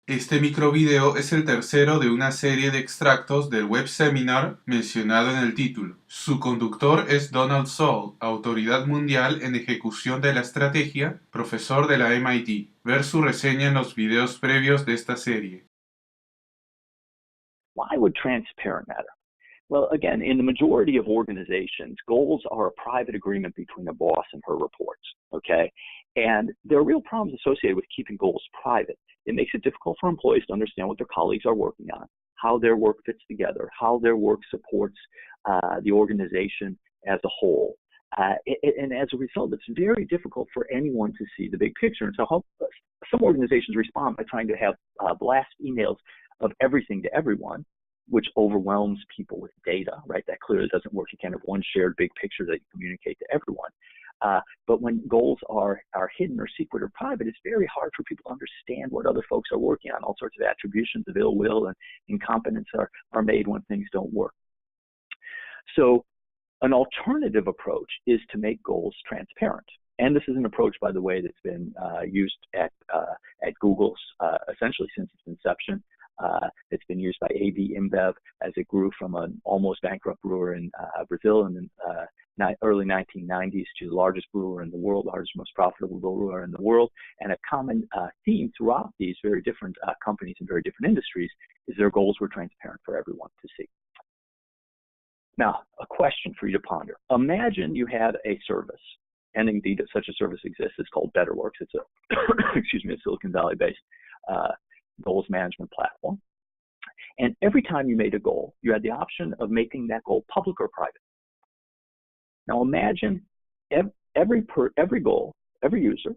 Este microvideo es el tercero de una serie de extractos del web seminar mencionado en el título. Su conductor es Donald Saul, autoridad mundial en ejecución de la estrategia, profesor de la MIT. Ver su reseña en los videos previos de esta serie. Why would transparent matter? Well, again, in the majority of organizations, goals are a private agreement between a boss and her reports, okay? And there are real problems associated with keeping goals private. It makes it difficult for employees to understand what their colleagues are working on, how their work fits together, how their work supports the organization as a whole. And as a result, it's very difficult for anyone to see the big picture. And so some organizations respond by trying to have blast emails of everything to everyone, which overwhelms people with data, right? That clearly doesn't work. You can't have one shared big picture that you communicate to everyone. But when goals are hidden or secret or private, it's very hard for people to understand what other folks are working on. All sorts of attributions of ill will and incompetence are made when things don't work. So an alternative approach is to make goals transparent. And this is an approach, by the way, that's been used at Google essentially since its inception. It's been used by AB InBev as it grew from an almost bankrupt brewer in Brazil in the early 1990s to the largest brewer in the world, largest, most profitable brewer in the world. And a common theme throughout these very different companies in very different industries is their goals were transparent for everyone to see. Now, a question for you to ponder. Imagine you had a service, and indeed such a service exists. It's called BetterWorks. It's a, excuse me, a Silicon Valley-based goals management platform. And every time you made a goal, you had the option of making that goal public or private. Now imagine every goal, every user,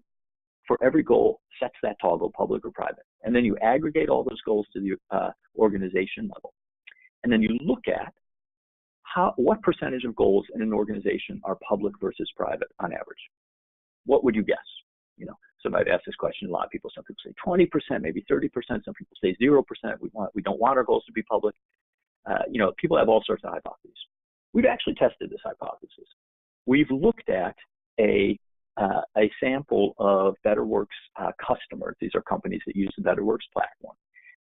for every goal sets that toggle public or private. And then you aggregate all those goals to the organization level. And then you look at what percentage of goals in an organization are public versus private on average. What would you guess? You know, somebody asked this question. A lot of people, some people say 20%, maybe 30%. Some people say 0%. We don't want our goals to be public. You know, people have all sorts of hypotheses. We've actually tested this hypothesis. We've looked at a sample of BetterWorks customers. These are companies that use the BetterWorks platform.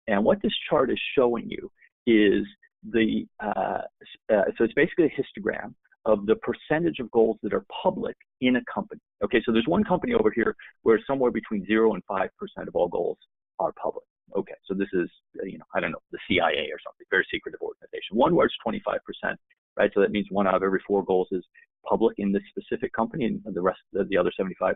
And what this chart is showing you is so it's basically a histogram of the percentage of goals that are public in a company. Okay, so there's one company over here where somewhere between 0 and 5% of all goals are public. Okay, so this is, you know, I don't know, the CIA or something, very secretive organization. One where it's 25%, right? So that means 1 out of every 4 goals is public in this specific company, and the rest, the other 75%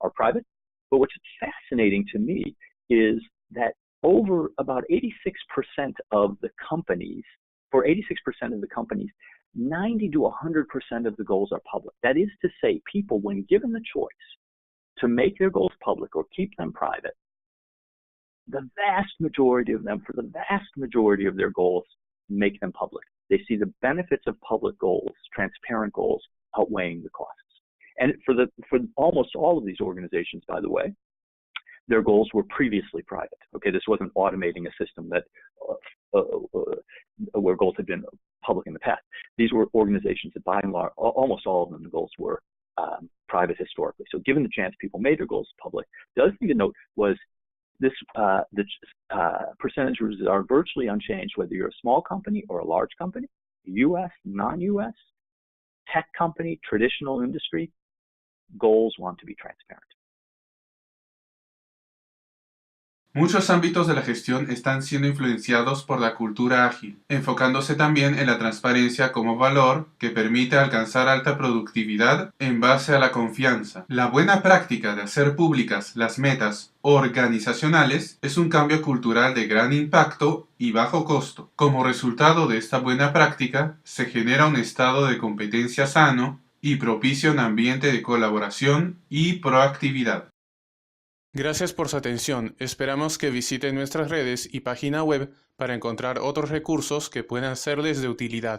are private. But what's fascinating to me is that over about 86% of the companies, for 86% of the companies, 90 to 100% of the goals are public. That is to say, people, when given the choice to make their goals public or keep them private, the vast majority of them, for the vast majority of their goals, make them public. They see the benefits of public goals, transparent goals, outweighing the costs. And for almost all of these organizations, by the way, their goals were previously private. Okay, this wasn't automating a system that where goals had been public in the past. These were organizations that, by and large, almost all of them, the goals were private historically. So, given the chance people made their goals public, the other thing to note was this: the percentages are virtually unchanged, whether you're a small company or a large company, U.S., non-U.S., tech company, traditional industry. Goals want to be transparent. Muchos ámbitos de la gestión están siendo influenciados por la cultura ágil, enfocándose también en la transparencia como valor que permite alcanzar alta productividad en base a la confianza. La buena práctica de hacer públicas las metas organizacionales es un cambio cultural de gran impacto y bajo costo. Como resultado de esta buena práctica, se genera un estado de competencia sano y propicia un ambiente de colaboración y proactividad. Gracias por su atención. Esperamos que visiten nuestras redes y página web para encontrar otros recursos que puedan serles de utilidad.